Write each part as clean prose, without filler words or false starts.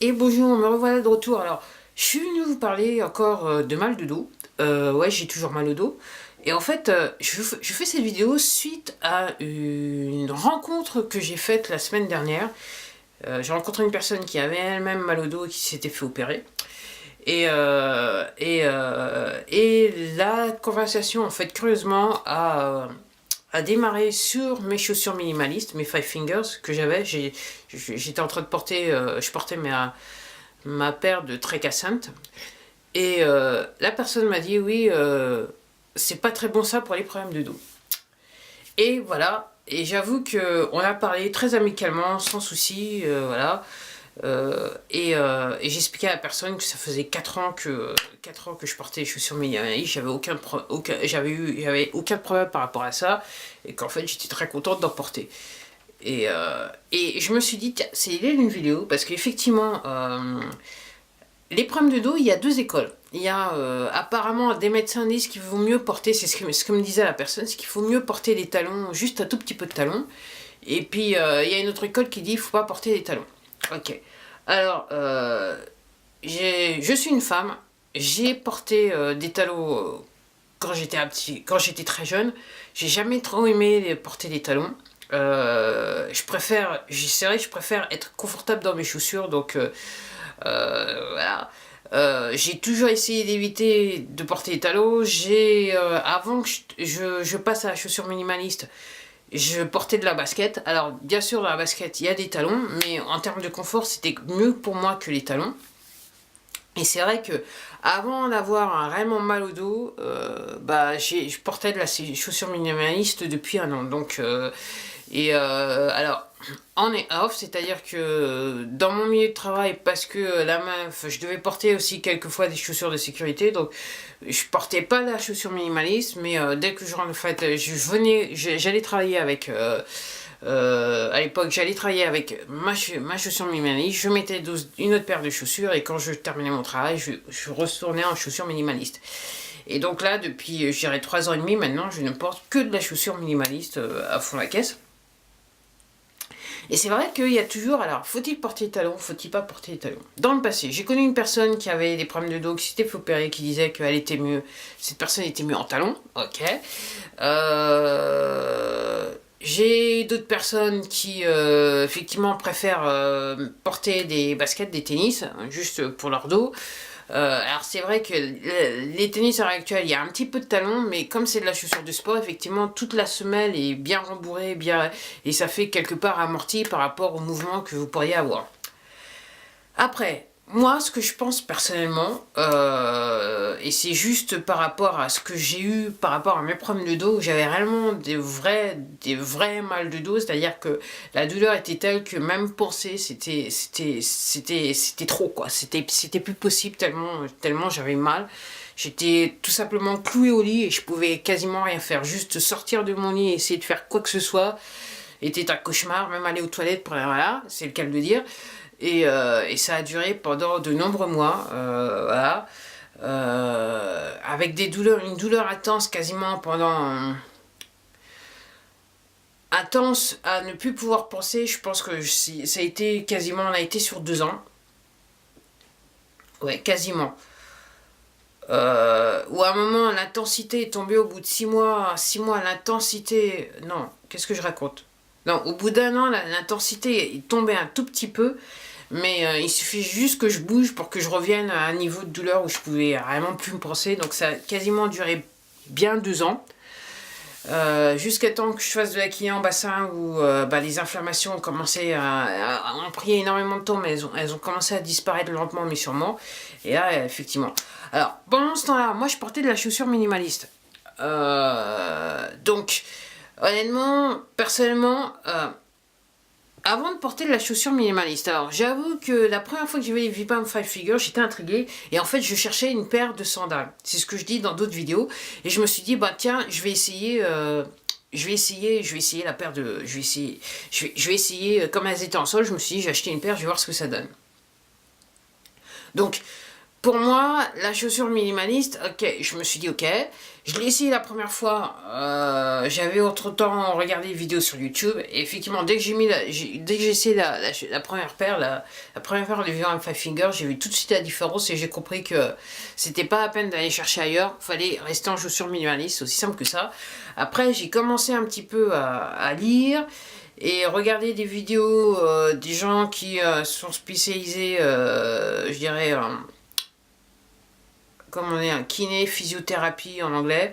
Et bonjour, me revoilà de retour. Alors, je suis venue vous parler encore de mal de dos. Ouais, j'ai toujours mal au dos. Et en fait, je fais cette vidéo suite à une rencontre que j'ai faite la semaine dernière. J'ai rencontré une personne qui avait elle-même mal au dos et qui s'était fait opérer. Et la conversation, en fait, curieusement, a démarré sur mes chaussures minimalistes, mes Five Fingers que j'avais. J'étais en train de porter, je portais ma paire de Trek Ascent. Et la personne m'a dit oui, c'est pas très bon ça pour les problèmes de dos. Et voilà, et j'avoue qu'on a parlé très amicalement, sans souci, voilà. Et j'expliquais à la personne que ça faisait 4 ans que je portais les chaussures minimalistes, j'avais aucun problème par rapport à ça, et qu'en fait j'étais très contente d'en porter. Et je me suis dit, tiens, c'est l'idée d'une vidéo, parce qu'effectivement, les problèmes de dos, il y a deux écoles. Il y a apparemment des médecins disent qu'il vaut mieux porter, c'est ce que me disait la personne, c'est qu'il faut mieux porter des talons, juste un tout petit peu de talons. Et puis il y a une autre école qui dit qu'il ne faut pas porter des talons. Ok. Alors, je suis une femme, j'ai porté des talons quand j'étais très jeune. J'ai jamais trop aimé porter des talons. C'est vrai que je préfère être confortable dans mes chaussures, donc voilà. J'ai toujours essayé d'éviter de porter des talons. Avant que je passe à la chaussure minimaliste, je portais de la basket. Alors, bien sûr, dans la basket, il y a des talons, mais en termes de confort, c'était mieux pour moi que les talons. Et c'est vrai que avant d'avoir un réellement mal au dos, je portais de la chaussure minimaliste depuis un an. Donc, alors, on est off, c'est-à-dire que dans mon milieu de travail, parce que la meuf, je devais porter aussi quelquefois des chaussures de sécurité, donc je portais pas la chaussure minimaliste, mais dès que en fait, j'allais travailler avec, à l'époque, j'allais travailler avec ma chaussure minimaliste, je mettais une autre paire de chaussures, et quand je terminais mon travail, je retournais en chaussures minimalistes. Et donc là, depuis, je dirais 3 ans et demi maintenant, je ne porte que de la chaussure minimaliste à fond la caisse. Et c'est vrai qu'il y a toujours, alors, faut-il porter les talons, faut-il pas porter les talons? Dans le passé, j'ai connu une personne qui avait des problèmes de dos, qui s'était fait opérer, qui disait qu'elle était mieux, cette personne était mieux en talons, ok. J'ai d'autres personnes qui, effectivement, préfèrent porter des baskets, des tennis, juste pour leur dos. Alors c'est vrai que les tennis à l'heure actuelle, il y a un petit peu de talon, mais comme c'est de la chaussure de sport, effectivement, toute la semelle est bien rembourrée, et ça fait quelque part amorti par rapport au mouvement que vous pourriez avoir. Après, moi, ce que je pense personnellement, et c'est juste par rapport à ce que j'ai eu, par rapport à mes problèmes de dos, où j'avais réellement des vrais mal de dos, c'est-à-dire que la douleur était telle que même penser, c'était trop, quoi. C'était plus possible tellement j'avais mal. J'étais tout simplement clouée au lit et je pouvais quasiment rien faire. Juste sortir de mon lit et essayer de faire quoi que ce soit était un cauchemar, même aller aux toilettes, voilà, c'est le cas de le dire. Et ça a duré pendant de nombreux mois, voilà. Avec une douleur intense quasiment intense à ne plus pouvoir penser. Je pense que ça a été quasiment, on a été sur 2 ans. Ouais, quasiment. Où à un moment, l'intensité est tombée au bout de 6 mois. 6 mois, l'intensité... Non, qu'est-ce que je raconte? Non, au bout d'un an, l'intensité est tombée un tout petit peu. Mais il suffit juste que je bouge pour que je revienne à un niveau de douleur où je pouvais vraiment plus me penser. Donc ça a quasiment duré bien 2 ans. Jusqu'à temps que je fasse de la kiné en bassin où les inflammations ont commencé ont pris énormément de temps, mais elles ont commencé à disparaître lentement mais sûrement. Et là, effectivement. Alors, pendant ce temps-là, moi je portais de la chaussure minimaliste. Donc, honnêtement, personnellement, avant de porter de la chaussure minimaliste, alors j'avoue que la première fois que j'ai vu les Vipam Five Figures, j'étais intriguée et en fait je cherchais une paire de sandales. C'est ce que je dis dans d'autres vidéos et je me suis dit bah tiens je vais essayer la paire de, je vais essayer comme elles étaient en sol, je me suis dit j'ai acheté une paire, je vais voir ce que ça donne. Donc pour moi, la chaussure minimaliste, ok, je me suis dit ok. Je l'ai essayé la première fois, j'avais autre-temps regardé des vidéos sur YouTube, et effectivement, dès que j'ai essayé la première paire, la première paire de Vivant Five Fingers, j'ai vu tout de suite la différence et j'ai compris que c'était pas la peine d'aller chercher ailleurs, fallait rester en chaussures minimalistes, aussi simple que ça. Après, j'ai commencé un petit peu à lire, et regarder des vidéos des gens qui sont spécialisés, je dirais, comme on est un kiné, physiothérapie en anglais,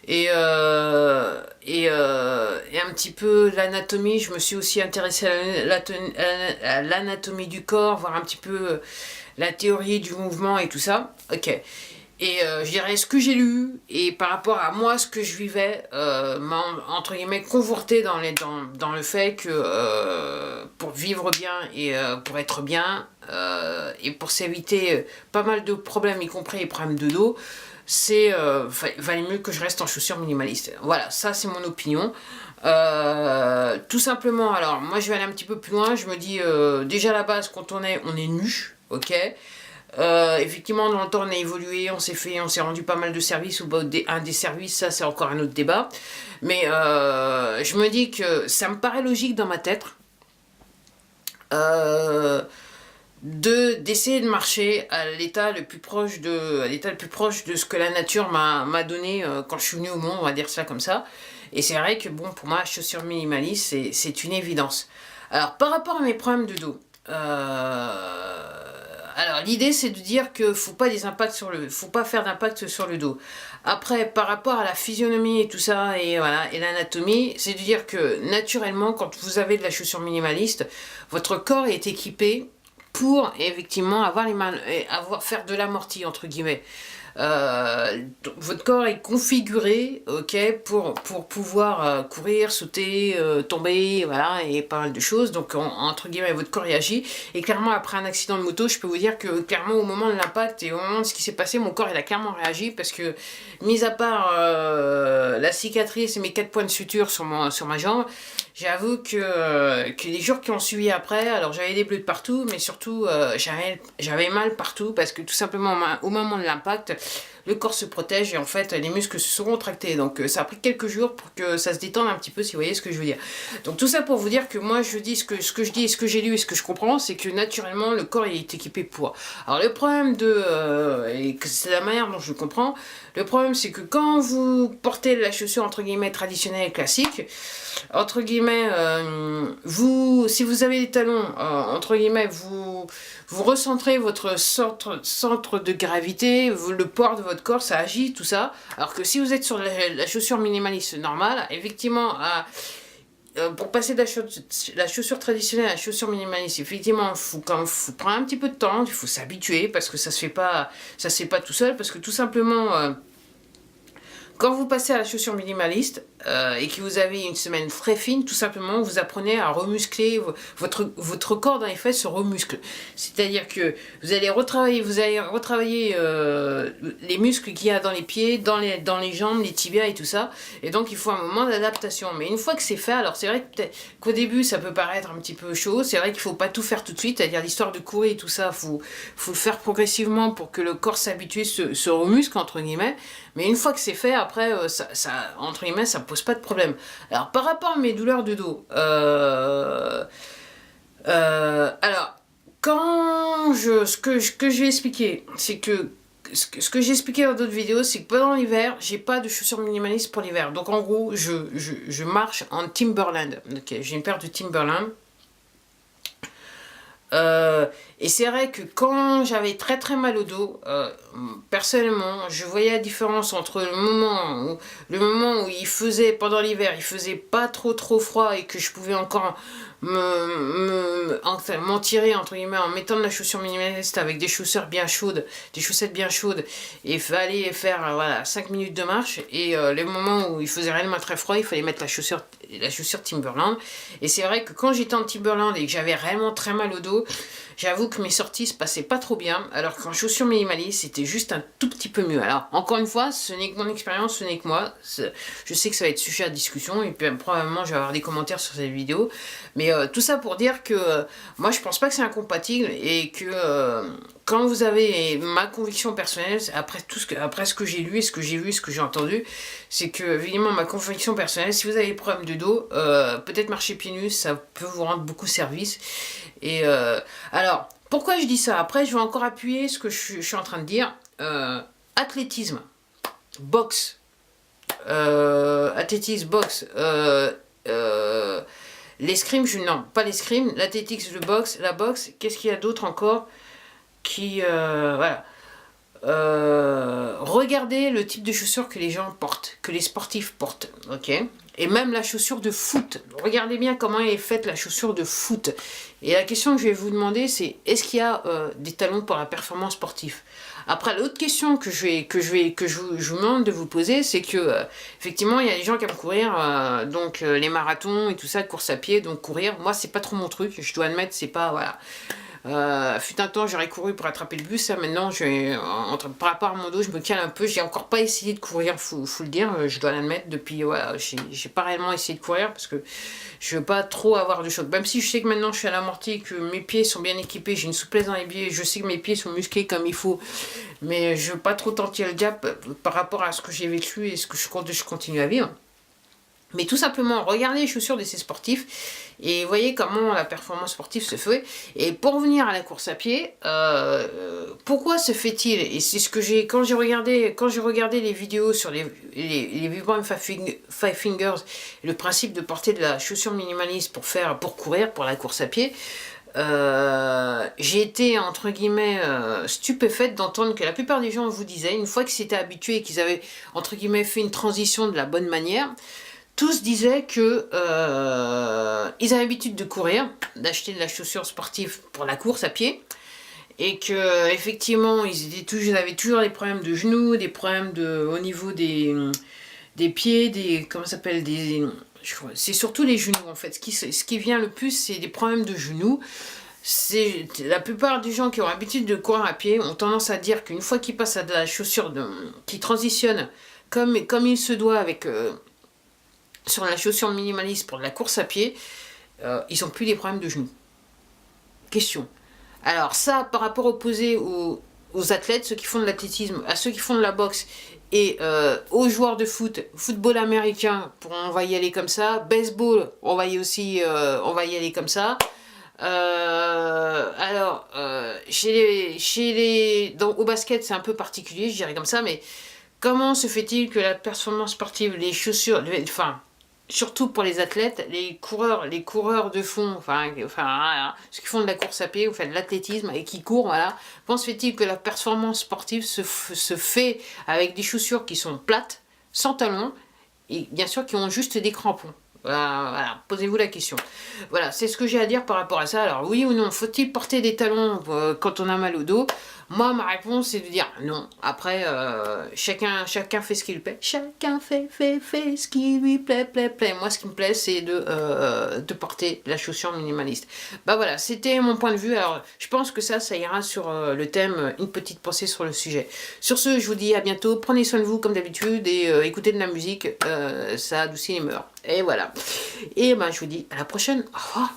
et un petit peu l'anatomie. Je me suis aussi intéressée à l'anatomie du corps, voir un petit peu la théorie du mouvement et tout ça. Ok. Et je dirais ce que j'ai lu et par rapport à moi ce que je vivais m'a entre guillemets conforté dans le fait que pour vivre bien et pour être bien et pour s'éviter pas mal de problèmes, y compris les problèmes de dos, c'est valait mieux que je reste en chaussures minimalistes. Voilà, ça c'est mon opinion. Tout simplement, alors moi je vais aller un petit peu plus loin. Je me dis déjà à la base quand on est nu, ok. Effectivement, dans le temps, on a évolué, on s'est rendu pas mal de services, ou un des services, ça c'est encore un autre débat. Mais je me dis que ça me paraît logique dans ma tête d'essayer de marcher à l'état le plus proche de ce que la nature m'a donné quand je suis venu au monde, on va dire ça comme ça. Et c'est vrai que bon, pour moi, chaussures minimalistes, c'est une évidence. Alors, par rapport à mes problèmes de dos, alors l'idée c'est de dire que faut pas faire d'impact sur le dos. Après, par rapport à la physionomie et tout ça, et voilà, et l'anatomie, c'est de dire que naturellement, quand vous avez de la chaussure minimaliste, votre corps est équipé pour effectivement faire de l'amorti entre guillemets. Votre corps est configuré, ok, pour pouvoir courir, sauter, tomber, voilà, et pas mal de choses. Donc entre guillemets, votre corps réagit. Et clairement, après un accident de moto, je peux vous dire que clairement, au moment de l'impact et au moment de ce qui s'est passé, mon corps il a clairement réagi parce que, mis à part la cicatrice et mes 4 points de suture sur ma jambe, j'avoue que les jours qui ont suivi après, alors j'avais des bleus de partout, mais surtout j'avais mal partout parce que tout simplement au moment de l'impact, le corps se protège et en fait les muscles se sont contractés. Donc ça a pris quelques jours pour que ça se détende un petit peu, si vous voyez ce que je veux dire. Donc tout ça pour vous dire que moi je dis ce que je dis et ce que j'ai lu et ce que je comprends, c'est que naturellement le corps il est équipé pour. Alors le problème et que c'est la manière dont je le comprends, le problème c'est que quand vous portez la chaussure entre guillemets traditionnelle et classique, entre guillemets, si vous avez des talons, entre guillemets, vous recentrez votre centre de gravité, le poids de votre corps, ça agit, tout ça. Alors que si vous êtes sur la chaussure minimaliste normale, effectivement, pour passer de la chaussure traditionnelle à la chaussure minimaliste, effectivement, faut prendre un petit peu de temps, il faut s'habituer, parce que ça se fait pas tout seul, parce que tout simplement... quand vous passez à la chaussure minimaliste et que vous avez une semaine très fine, tout simplement, vous apprenez à remuscler, votre corps dans les faits se remuscle. C'est-à-dire que vous allez retravailler les muscles qu'il y a dans les pieds, dans les jambes, les tibias et tout ça. Et donc, il faut un moment d'adaptation. Mais une fois que c'est fait, alors c'est vrai qu'au début, ça peut paraître un petit peu chaud. C'est vrai qu'il ne faut pas tout faire tout de suite. C'est-à-dire l'histoire de courir et tout ça, faut le faire progressivement pour que le corps s'habitue, se remuscle, entre guillemets. Mais une fois que c'est fait, après, entre guillemets, ça pose pas de problème. Alors, par rapport à mes douleurs de dos, alors, ce que je vais expliquer, c'est que ce que j'ai expliqué dans d'autres vidéos, c'est que pendant l'hiver, j'ai pas de chaussures minimalistes pour l'hiver. Donc, en gros, je marche en Timberland. Okay, j'ai une paire de Timberland. Et c'est vrai que quand j'avais très très mal au dos, personnellement, je voyais la différence entre le moment où il faisait, pendant l'hiver, il faisait pas trop froid et que je pouvais encore m'en tirer entre guillemets en mettant de la chaussure minimaliste avec des chaussettes bien chaudes, et il fallait faire voilà 5 minutes de marche, et les moments où il faisait réellement très froid, il fallait mettre la chaussure Timberland. Et c'est vrai que quand j'étais en Timberland et que j'avais réellement très mal au dos, j'avoue que mes sorties se passaient pas trop bien, alors qu'en chaussures minimalistes, c'était juste un tout petit peu mieux. Alors, encore une fois, ce n'est que mon expérience, ce n'est que moi. Je sais que ça va être sujet à discussion, et puis probablement je vais avoir des commentaires sur cette vidéo. Mais tout ça pour dire que moi, je pense pas que c'est incompatible, et que quand vous avez ma conviction personnelle, après ce que j'ai lu et ce que j'ai vu, ce que j'ai entendu, c'est que, évidemment, ma conviction personnelle, si vous avez des problèmes de dos, peut-être marcher pieds nus, ça peut vous rendre beaucoup service. Et alors, pourquoi je dis ça? Après, je vais encore appuyer ce que je suis en train de dire. Athlétisme, boxe, athlétisme, boxe, l'escrime, non, pas l'escrime, l'athlétisme, le boxe, la boxe, qu'est-ce qu'il y a d'autre encore qui, voilà. Regardez le type de chaussures que les gens portent, que les sportifs portent, ok? Et même la chaussure de foot. Regardez bien comment est faite la chaussure de foot. Et la question que je vais vous demander, c'est est-ce qu'il y a des talons pour la performance sportive? Après, l'autre question que je vous demande de vous poser, c'est que effectivement, il y a des gens qui aiment courir, donc les marathons et tout ça, course à pied, donc courir. Moi, c'est pas trop mon truc. Je dois admettre, c'est pas voilà. Fut un temps, j'aurais couru pour attraper le bus. Là, maintenant, par rapport à mon dos, je me cale un peu. J'ai encore pas essayé de courir, faut le dire. Je dois l'admettre. Depuis, voilà, j'ai pas réellement essayé de courir parce que je veux pas trop avoir de choc. Même si je sais que maintenant, je suis à l'amorti, que mes pieds sont bien équipés, j'ai une souplesse dans les pieds, je sais que mes pieds sont musclés comme il faut. Mais je veux pas trop tenter le diable par rapport à ce que j'ai vécu et ce que je continue à vivre. Mais tout simplement, regardez les chaussures de ces sportifs et voyez comment la performance sportive se fait. Et pour revenir à la course à pied, pourquoi se fait-il? Et c'est ce que quand j'ai regardé les vidéos sur les Vibram Five Fingers, le principe de porter de la chaussure minimaliste pour courir, pour la course à pied, j'ai été entre guillemets stupéfaite d'entendre que la plupart des gens vous disaient, une fois qu'ils s'étaient habitués et qu'ils avaient entre guillemets fait une transition de la bonne manière, tous disaient que ils avaient l'habitude de courir, d'acheter de la chaussure sportive pour la course à pied, et que effectivement ils avaient toujours des problèmes de genoux, des problèmes au niveau des pieds, comment ça s'appelle, c'est surtout les genoux en fait. Ce qui vient le plus, c'est des problèmes de genoux. La plupart des gens qui ont l'habitude de courir à pied ont tendance à dire qu'une fois qu'ils passent à de la chaussure qui transitionne comme il se doit avec sur la chaussure minimaliste pour de la course à pied, ils n'ont plus des problèmes de genoux. Question. Alors ça, par rapport opposé aux athlètes, ceux qui font de l'athlétisme, à ceux qui font de la boxe, et aux joueurs de football américain, on va y aller comme ça, baseball, on va y aller comme ça. Alors, au basket, c'est un peu particulier, je dirais comme ça, mais comment se fait-il que la performance sportive, les chaussures, enfin, surtout pour les athlètes, les coureurs de fond, ceux qui font de la course à pied, ou de l'athlétisme et qui courent, voilà, comment se fait-il que la performance sportive se fait avec des chaussures qui sont plates, sans talons, et bien sûr qui ont juste des crampons? Voilà, posez-vous la question. Voilà, c'est ce que j'ai à dire par rapport à ça. Alors, oui ou non, faut-il porter des talons quand on a mal au dos? Moi, ma réponse, c'est de dire non. Après, chacun fait ce qui lui plaît. Chacun fait ce qui lui plaît. Moi, ce qui me plaît, c'est de porter la chaussure minimaliste. Bah voilà, c'était mon point de vue. Alors, je pense que ça ira sur le thème, une petite pensée sur le sujet. Sur ce, je vous dis à bientôt. Prenez soin de vous, comme d'habitude, et écoutez de la musique. Ça adoucit les mœurs. Et voilà. Et ben, je vous dis à la prochaine. Au revoir.